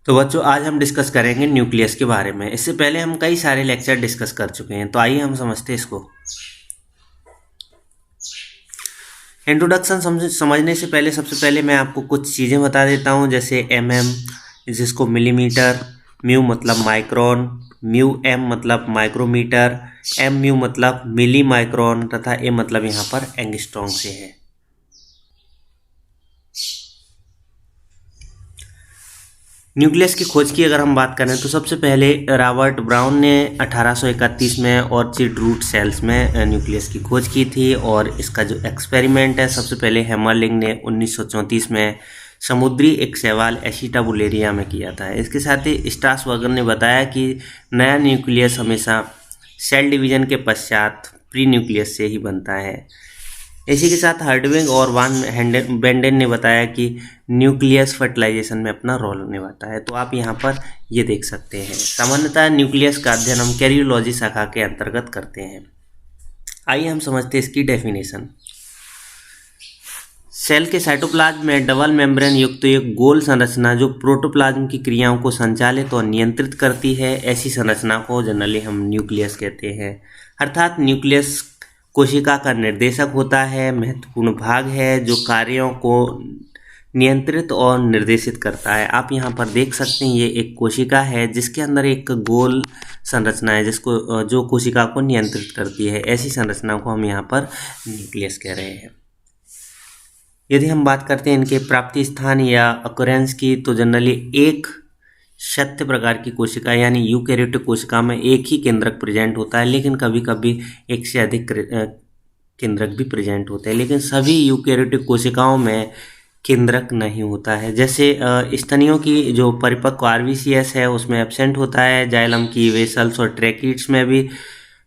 तो बच्चों आज हम डिस्कस करेंगे न्यूक्लियस के बारे में। इससे पहले हम कई सारे लेक्चर डिस्कस कर चुके हैं, तो आइए हम समझते हैं इसको। इंट्रोडक्शन समझने से पहले सबसे पहले मैं आपको कुछ चीज़ें बता देता हूं, जैसे जिसको मिलीमीटर, म्यू मतलब माइक्रोन, म्यू एम मतलब माइक्रोमीटर, एम म्यू मतलब मिली माइक्रोन तथा ए मतलब यहाँ पर एंगस्ट्रॉम से है। न्यूक्लियस की खोज की अगर हम बात करें तो सबसे पहले रॉबर्ट ब्राउन ने 1831 में ऑर्चिड रूट सेल्स में न्यूक्लियस की खोज की थी, और इसका जो एक्सपेरिमेंट है सबसे पहले हेमरलिंग ने 1934 में समुद्री एक शैवाल एसिटाबुलेरिया में किया था। इसके साथ ही स्ट्रासबर्गर ने बताया कि नया न्यूक्लियस हमेशा सेल डिवीजन के पश्चात प्री न्यूक्लियस से ही बनता है। इसी के साथ हर्डविग और वान बेंडेन ने बताया कि न्यूक्लियस फर्टिलाइजेशन में अपना रोल निभाता है। तो आप यहाँ पर ये देख सकते हैं। सामान्यतः न्यूक्लियस का अध्ययन हम कैरियोलॉजी शाखा के अंतर्गत करते हैं। आइए हम समझते हैं इसकी डेफिनेशन। सेल के साइटोप्लाज्म में डबल मेम्ब्रेन युक्त एक गोल संरचना जो प्रोटोप्लाज्म की क्रियाओं को संचालित और नियंत्रित करती है, ऐसी संरचना को जनरली हम न्यूक्लियस कहते हैं। अर्थात न्यूक्लियस कोशिका का निर्देशक होता है, महत्वपूर्ण भाग है जो कार्यों को नियंत्रित और निर्देशित करता है। आप यहाँ पर देख सकते हैं ये एक कोशिका है जिसके अंदर एक गोल संरचना है जो कोशिका को नियंत्रित करती है। ऐसी संरचना को हम यहाँ पर न्यूक्लियस कह रहे हैं। यदि हम बात करते हैं इनके प्राप्ति स्थान या अक्रेंस की, तो जनरली एक शक्ति प्रकार की कोशिका यानी यूकैरियोटिक कोशिका में एक ही केंद्रक प्रेजेंट होता है, लेकिन कभी कभी एक से अधिक केंद्रक भी प्रेजेंट होते हैं, लेकिन सभी यूकैरियोटिक कोशिकाओं में केंद्रक नहीं होता है। जैसे स्तनियों की जो परिपक्व आरबीसीएस है उसमें एब्सेंट होता है, जाइलम की वेसल्स और ट्रैकिड्स में भी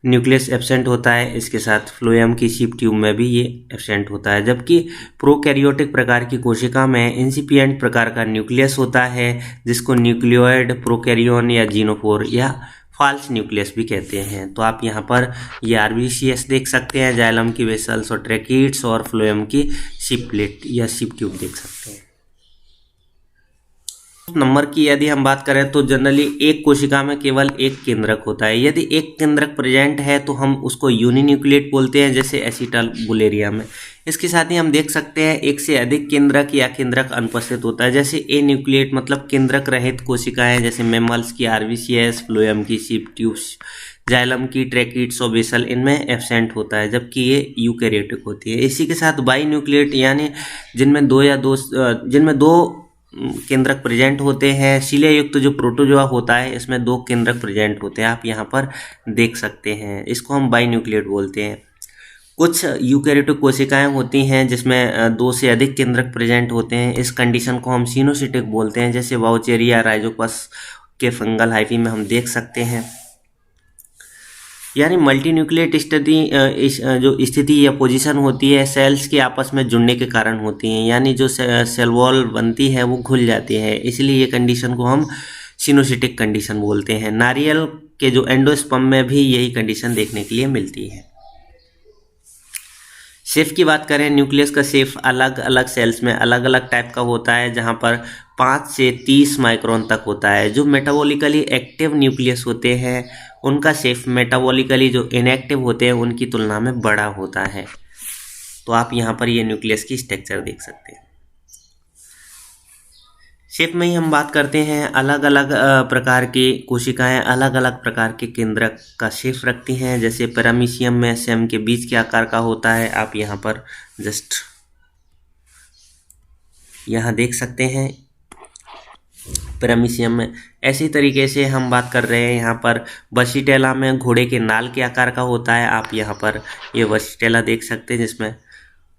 न्यूक्लियस एब्सेंट होता है। इसके साथ फ्लोएम की शीप ट्यूब में भी ये एब्सेंट होता है। जबकि प्रोकैरियोटिक प्रकार की कोशिका में इंसिपिएंट प्रकार का न्यूक्लियस होता है जिसको न्यूक्लियोइड प्रोकैरियोन या जीनोफोर या फॉल्स न्यूक्लियस भी कहते हैं। तो आप यहाँ पर ये आरबीसीएस देख सकते हैं, जाइलम की वेसल्स और ट्रैकिड्स और फ्लोएम की शीप प्लेट या शीप ट्यूब देख सकते हैं। नंबर की यदि हम बात करें तो जनरली एक कोशिका में केवल एक केंद्रक होता है। यदि एक केंद्रक प्रेजेंट है तो हम उसको यूनिन्यूक्लिएट बोलते हैं, जैसे एसिटाबुलेरिया में। इसके साथ ही हम देख सकते हैं एक से अधिक केंद्रक या केंद्रक अनुपस्थित होता है, जैसे ए न्यूक्लिएट मतलब केंद्रक रहित कोशिकाएं, जैसे मैमल्स की आरबीसीएस, फ्लोएम की शीप ट्यूब्स, जाइलम की ट्रैकिड्स और बेसल, इनमें एब्सेंट होता है, जबकि ये यूकैरियोटिक होती है। इसी के साथ बाई न्यूक्लिएट यानी जिनमें दो केंद्रक प्रेजेंट होते हैं। शिले युक्त जो प्रोटोजोआ होता है इसमें दो केंद्रक प्रेजेंट होते हैं, आप यहाँ पर देख सकते हैं। इसको हम बाई न्यूक्लिएट बोलते हैं। कुछ यूकैरियोटिक कोशिकाएं होती हैं जिसमें दो से अधिक केंद्रक प्रेजेंट होते हैं। इस कंडीशन को हम सिनोसिटिक बोलते हैं, जैसे वाउचेरिया राइजोपस के फंगल हाइफी में हम देख सकते हैं। यानी मल्टी न्यूक्लिएट जो स्थिति या पोजीशन होती है सेल्स के आपस में जुड़ने के कारण होती है, यानी जो सेल वॉल बनती है वो खुल जाती है, इसलिए ये कंडीशन को हम सिनोसिटिक कंडीशन बोलते हैं। नारियल के जो एंडोस्पर्म में भी यही कंडीशन देखने के लिए मिलती है। शेफ की बात करें, न्यूक्लियस का शेफ अलग अलग सेल्स में अलग अलग टाइप का होता है, जहां पर 5 से 30 माइक्रोन तक होता है। जो मेटाबॉलिकली एक्टिव न्यूक्लियस होते हैं उनका शेफ मेटाबॉलिकली जो इनएक्टिव होते हैं उनकी तुलना में बड़ा होता है। तो आप यहाँ पर ये न्यूक्लियस की स्ट्रक्चर देख सकते हैं। शेप में ही हम बात करते हैं, अलग अलग प्रकार की कोशिकाएं अलग अलग प्रकार के केंद्रक का शेप रखती हैं। जैसे पैरामीशियम में सेम के बीच के आकार का होता है, आप यहाँ पर जस्ट यहाँ देख सकते हैं पैरामीशियम में। ऐसी तरीके से हम बात कर रहे हैं यहाँ पर बर्सीटेला में घोड़े के नाल के आकार का होता है, आप यहाँ पर ये बर्सीटेला देख सकते हैं जिसमें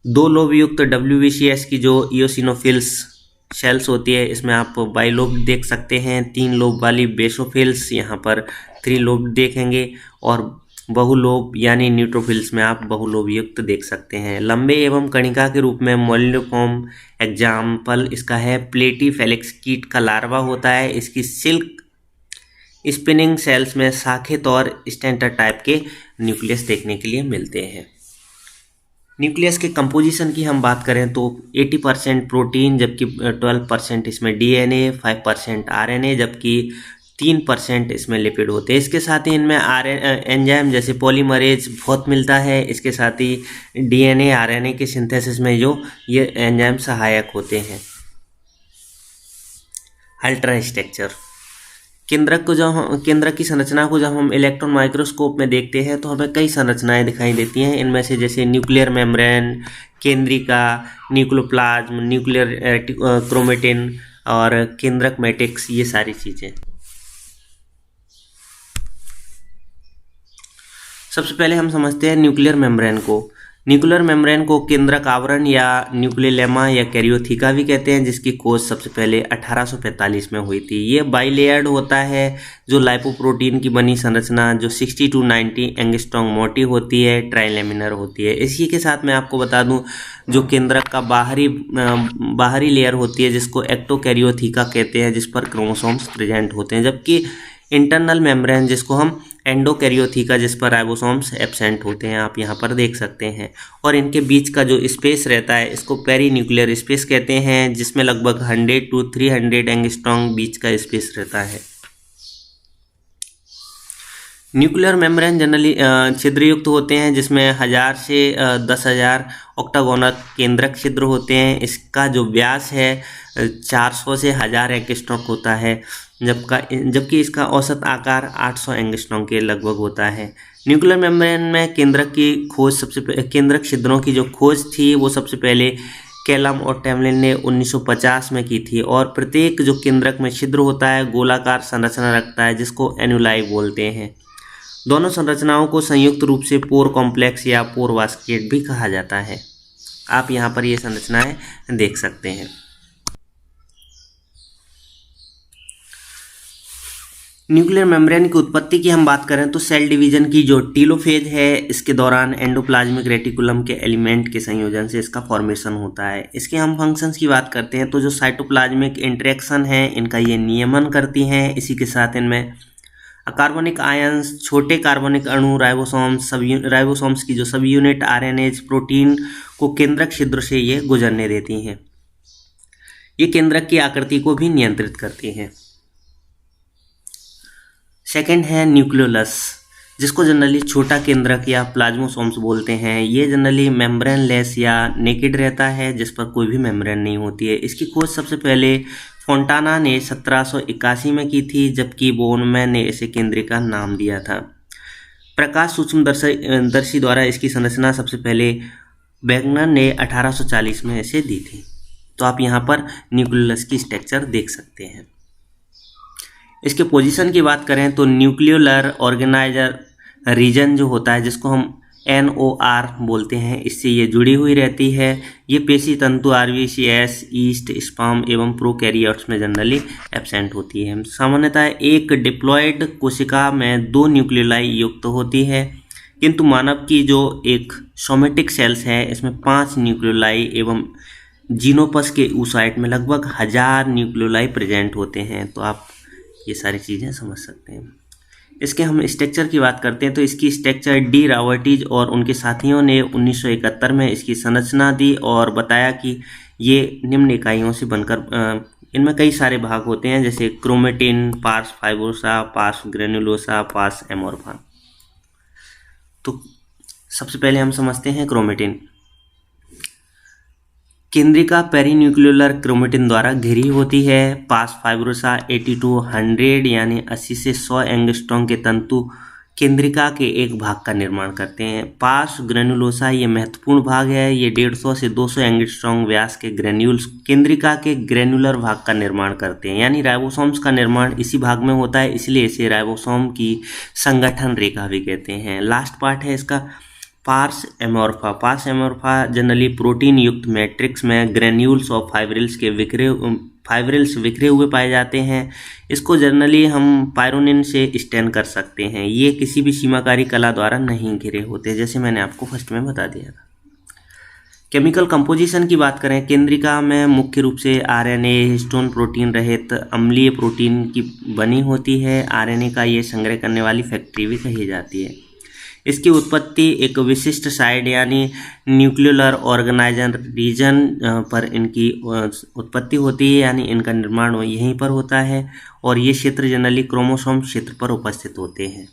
दो लोब युक्त WBCS की जो इओसिनोफिल्स सेल्स होती है, इसमें आप बाइलोब देख सकते हैं। 3 लोब वाली बेसोफिल्स यहाँ पर 3 लोब देखेंगे, और बहुलोब यानी न्यूट्रोफिल्स में आप बहुलोब युक्त देख सकते हैं। लंबे एवं कणिका के रूप में मोलिफॉर्म एग्जाम्पल इसका है प्लेटीफेलिक्स कीट का लार्वा होता है। इसकी सिल्क स्पिनिंग सेल्स में शाखित और स्टेंटर टाइप के न्यूक्लियस देखने के लिए मिलते हैं। न्यूक्लियस के कंपोजिशन की हम बात करें तो 80% प्रोटीन, जबकि 12% इसमें डीएनए, 5% आरएनए, जबकि 3% इसमें लिपिड होते हैं। इसके साथ ही इनमें एंजाइम जैसे पॉलीमरेज बहुत मिलता है। इसके साथ ही डीएनए आरएनए के सिंथेसिस में जो ये एंजाइम सहायक होते हैं। अल्ट्रा स्ट्रक्चर केंद्रक की संरचना को जब हम इलेक्ट्रॉन माइक्रोस्कोप में देखते हैं तो हमें कई संरचनाएं दिखाई देती हैं। इनमें से जैसे न्यूक्लियर मेम्ब्रेन, केंद्रिका, न्यूक्लियोप्लाज्म, न्यूक्लियर क्रोमेटिन और केंद्रक मैट्रिक्स, ये सारी चीजें। सबसे पहले हम समझते हैं न्यूक्लियर मेम्ब्रेन को। न्यूक्लियर मेम्ब्रेन को केंद्रक आवरण या न्यूक्लियोलेमा या कैरियोथिका भी कहते हैं, जिसकी खोज सबसे पहले 1845 में हुई थी। ये बाइलेयर्ड होता है, जो लाइपोप्रोटीन की बनी संरचना जो 60 to 90 एंगस्ट्रॉम मोटी होती है, ट्राइलेमिनर होती है। इसी के साथ मैं आपको बता दूं, जो केंद्रक का बाहरी लेयर होती है जिसको एक्टोकैरियोथिका कहते हैं, जिस पर क्रोमोसोम्स प्रेजेंट होते हैं, जबकि इंटरनल मेम्ब्रेन जिसको हम एंडोकैरियोथिका, जिस पर राइबोसोम्स एब्सेंट होते हैं, आप यहाँ पर देख सकते हैं। और इनके बीच का जो स्पेस रहता है इसको पेरी न्यूक्लियर स्पेस कहते हैं, जिसमें लगभग 100 to 300 एंगस्ट्रॉम बीच का स्पेस रहता है। न्यूक्लियर मेम्ब्रेन जनरली छिद्रयुक्त होते हैं, जिसमें 1000 से 10,000 ऑक्टागोनल केंद्रक छिद्र होते हैं। इसका जो व्यास है 400 से 1000 एंगस्ट्रॉम होता है, जबकि इसका औसत आकार 800 एंगस्ट्रॉम के लगभग होता है। न्यूक्लियर मेम्ब्रेन में केंद्रक छिद्रों की जो खोज थी वो सबसे पहले कैलम और टैमलिन ने 1950 में की थी। और प्रत्येक जो केंद्रक में छिद्र होता है गोलाकार संरचना रखता है, जिसको एनुलाई बोलते हैं। दोनों संरचनाओं को संयुक्त रूप से पोर कॉम्प्लेक्स या पोर वास्केट भी कहा जाता है। आप यहाँ पर ये संरचनाएं देख सकते हैं। न्यूक्लियर मेम्ब्रेन की उत्पत्ति की हम बात करें तो सेल डिवीजन की जो टीलोफेज है, इसके दौरान एंडोप्लाज्मिक रेटिकुलम के एलिमेंट के संयोजन से इसका फॉर्मेशन होता है। इसके हम फंक्शंस की बात करते हैं तो जो साइटोप्लाज्मिक इंटरेक्शन है इनका ये नियमन करती हैं। इसी के साथ इनमें कार्बनिक आयंस, छोटे कार्बनिक अणु, राइबोसोम्स की जो सब यूनिट आरएनएज प्रोटीन को केंद्रक छिद्र से ये गुजरने देती हैं। ये केंद्रक की आकृति को भी नियंत्रित करती हैं। सेकंड है न्यूक्लियोलस, जिसको जनरली छोटा केंद्रक या प्लाज्मोसोम्स बोलते हैं। ये जनरली मेम्ब्रेन लेस या नेकेड रहता है, जिस पर कोई भी मेम्ब्रेन नहीं होती है। इसकी खोज सबसे पहले फोंटाना ने 1781 में की थी, जबकि बोनमैन ने इसे केंद्रिका नाम दिया था। प्रकाश सूक्ष्मदर्शी द्वारा इसकी संरचना सबसे पहले बैगनर ने 1840 में इसे दी थी। तो आप यहाँ पर न्यूक्लियोलस की स्ट्रक्चर देख सकते हैं। इसके पोजीशन की बात करें तो न्यूक्लियोलर ऑर्गेनाइजर रीजन जो होता है, जिसको हम NOR बोलते हैं, इससे ये जुड़ी हुई रहती है। ये पेशी तंतु RBCS, ईस्ट, स्पर्म एवं प्रोकैरियोट्स में जनरली एब्सेंट होती है। सामान्यतः एक डिप्लॉयड कोशिका में 2 न्यूक्लियोलाई युक्त होती है, किंतु मानव की जो एक सोमेटिक सेल्स है इसमें 5 न्यूक्लियोलाई एवं जीनोपस के ऊसाइट में लगभग 1000 न्यूक्लियोलाई प्रेजेंट होते हैं। तो आप ये सारी चीज़ें समझ सकते हैं। इसके हम स्ट्रक्चर की बात करते हैं तो इसकी स्ट्रक्चर डी रावर्टिज और उनके साथियों ने 1971 में इसकी संरचना दी और बताया कि ये निम्न इकाइयों से बनकर इनमें कई सारे भाग होते हैं, जैसे chromatin, pars fibrosa, pars granulosa, pars amorpha. तो सबसे पहले हम समझते हैं क्रोमेटिन। केंद्रिका पेरीन्यूक्लियोलर क्रोमेटिन द्वारा घिरी होती है। पास फाइब्रोसा 80 to 100 यानी 80 से 100 एंगस्ट्रॉम के तंतु केंद्रिका के एक भाग का निर्माण करते हैं। पास ग्रेनुलोसा ये महत्वपूर्ण भाग है। ये 150 से 200 एंगस्ट्रॉम व्यास के ग्रेन्यूल्स केंद्रिका के ग्रेनुलर भाग का निर्माण करते हैं, यानी राइबोसोम्स का निर्माण इसी भाग में होता है, इसलिए इसे राइबोसोम की संगठन रेखा भी कहते हैं। लास्ट पार्ट है इसका pars amorpha. Pars amorpha generally protein युक्त मैट्रिक्स में ग्रेन्यूल्स और फाइब्रिल्स बिखरे हुए पाए जाते हैं। इसको जनरली हम पायरोनिन से स्टैन कर सकते हैं। ये किसी भी सीमाकारी कला द्वारा नहीं घिरे होते, जैसे मैंने आपको फर्स्ट में बता दिया था। केमिकल कंपोजिशन की बात करें, केंद्रिका में मुख्य रूप से आरएनए हिस्टोन प्रोटीन रहित अम्लीय प्रोटीन की बनी होती है। आरएनए का ये संग्रह करने वाली फैक्ट्री भी कही जाती है। इसकी उत्पत्ति एक विशिष्ट साइड यानी न्यूक्लियर ऑर्गेनाइजन रीजन पर इनकी उत्पत्ति होती है, यानी इनका निर्माण यहीं पर होता है और ये क्षेत्र जनरली क्रोमोसोम क्षेत्र पर उपस्थित होते हैं।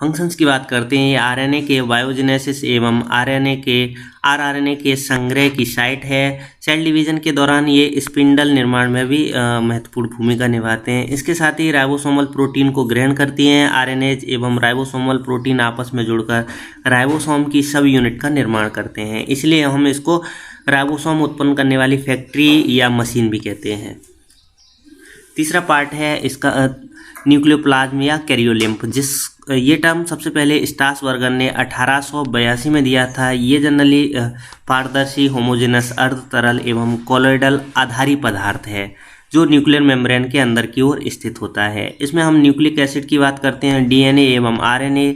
फंक्शंस की बात करते हैं। आरएनए के बायोजेनेसिस एवं आरआरएनए के संग्रह की साइट है। सेल डिवीजन के दौरान ये स्पिंडल निर्माण में भी महत्वपूर्ण भूमिका निभाते हैं। इसके साथ ही राइबोसोमल प्रोटीन को ग्रहण करती हैं। आरएनएज एवं राइबोसोमल प्रोटीन आपस में जुड़कर राइबोसोम की सब यूनिट का निर्माण करते हैं, इसलिए हम इसको राइबोसोम उत्पन्न करने वाली फैक्ट्री या मशीन भी कहते हैं। तीसरा पार्ट है इसका न्यूक्लियोप्लाज्म या कैरियोलिम्फ, ये टर्म सबसे पहले स्ट्रासबर्गर ने 1882 में दिया था। ये जनरली पारदर्शी होमोजेनस अर्ध तरल एवं कोलोइडल आधारी पदार्थ है जो न्यूक्लियर मेम्ब्रेन के अंदर की ओर स्थित होता है। इसमें हम न्यूक्लिक एसिड की बात करते हैं, डीएनए एवं आरएनए,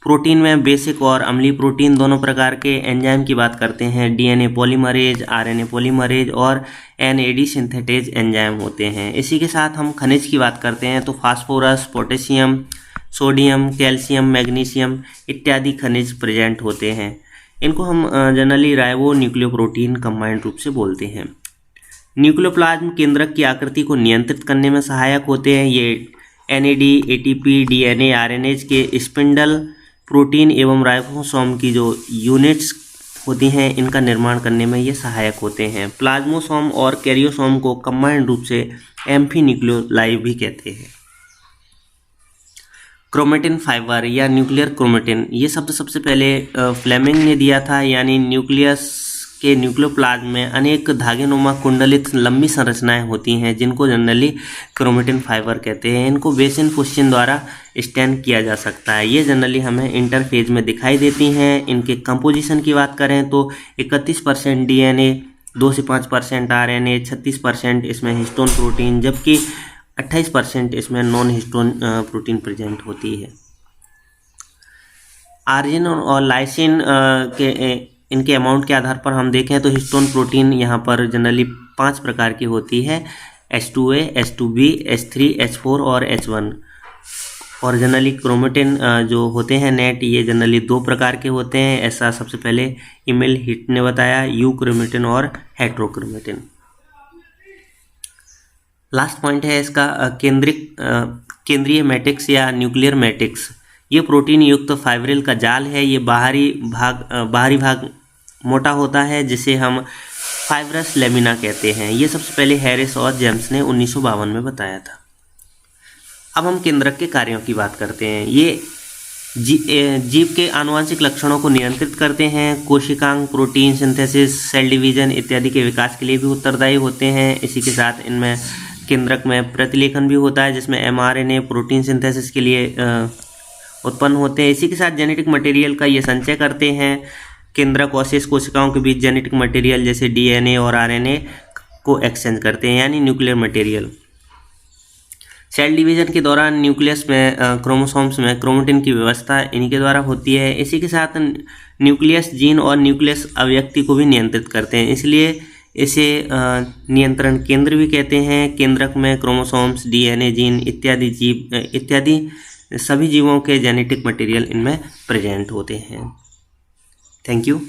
प्रोटीन में बेसिक और अम्लीय प्रोटीन दोनों प्रकार के, एंजाइम की बात करते हैं, डीएनए पॉलीमरेज, आरएनए पॉलीमरेज और एनएडी सिंथेटेज एंजाइम होते हैं। इसी के साथ हम खनिज की बात करते हैं तो phosphorus, potassium, sodium, calcium, magnesium इत्यादि खनिज प्रेजेंट होते हैं। इनको हम जनरली राइबो न्यूक्लियोप्रोटीन कंबाइंड रूप से बोलते हैं। न्यूक्लियोप्लाज्म केंद्रक की आकृति को नियंत्रित करने में सहायक होते हैं। ये एनएडी, एटीपी, डीएनए, आरएनएज के स्पिंडल प्रोटीन एवं राइबोसोम की जो यूनिट्स होती हैं इनका निर्माण करने में ये सहायक होते हैं। प्लाज्मोसोम और कैरियोसोम को कंबाइंड रूप से एम्फी न्यूक्लियोलाई भी कहते हैं। क्रोमेटिन फाइबर या न्यूक्लियर क्रोमेटिन, ये शब्द सबसे पहले फ्लेमिंग ने दिया था, यानी न्यूक्लियस के न्यूक्लियोप्लाज्म में अनेक धागेनुमा कुंडलित लंबी संरचनाएं होती हैं जिनको जनरली क्रोमेटिन फाइबर कहते हैं। इनको बेसिन फुस्चिन द्वारा स्टैन किया जा सकता है। ये जनरली हमें इंटरफेज में दिखाई देती हैं। इनके कंपोजिशन की बात करें तो 31% डीएनए, 2 से 5% आरएनए, 36% इसमें हिस्टोन प्रोटीन, जबकि 28% इसमें नॉन हिस्टोन प्रोटीन प्रेजेंट होती है। आर्जिन और लाइसिन के इनके अमाउंट के आधार पर हम देखें तो हिस्टोन प्रोटीन यहाँ पर जनरली 5 प्रकार की होती है, H2A, H2B, H3, H4 और H1। और जनरली क्रोमेटिन जो होते हैं नेट, ये जनरली 2 प्रकार के होते हैं, ऐसा सबसे पहले इमेल हिट ने बताया, यू क्रोमेटिन और हेट्रोक्रोमेटिन। लास्ट पॉइंट है इसका केंद्रीय मैट्रिक्स या न्यूक्लियर मैट्रिक्स। ये प्रोटीन युक्त फाइब्रिल का जाल है। ये बाहरी भाग मोटा होता है जिसे हम फाइब्रस लेमिना कहते हैं। ये सबसे पहले हैरिस और जेम्स ने 1952 में बताया था। अब हम केंद्रक के कार्यों की बात करते हैं। ये जीव के आनुवंशिक लक्षणों को नियंत्रित करते हैं। कोशिकांग, प्रोटीन सिंथेसिस, सेल डिवीजन इत्यादि के विकास के लिए भी उत्तरदायी होते हैं। इसी के साथ इनमें केंद्रक में प्रतिलेखन भी होता है जिसमें एमआरएनए प्रोटीन सिंथेसिस के लिए उत्पन्न होते हैं। इसी के साथ जेनेटिक मटेरियल का ये संचय करते हैं। केंद्रक और शेष कोशिकाओं के बीच जेनेटिक मटेरियल जैसे डीएनए और आरएनए को एक्सचेंज करते हैं, यानी न्यूक्लियर मटेरियल। सेल डिवीजन के दौरान न्यूक्लियस में क्रोमोसोम्स में क्रोमेटिन की व्यवस्था इन्हीं के द्वारा होती है। इसी के साथ न्यूक्लियस जीन और न्यूक्लियस अभिव्यक्ति को भी नियंत्रित करते हैं, इसलिए इसे नियंत्रण केंद्र भी कहते हैं। केंद्रक में क्रोमोसोम्स, डीएनए, जीन इत्यादि सभी जीवों के जेनेटिक मटेरियल इनमें प्रेजेंट होते हैं। Thank you.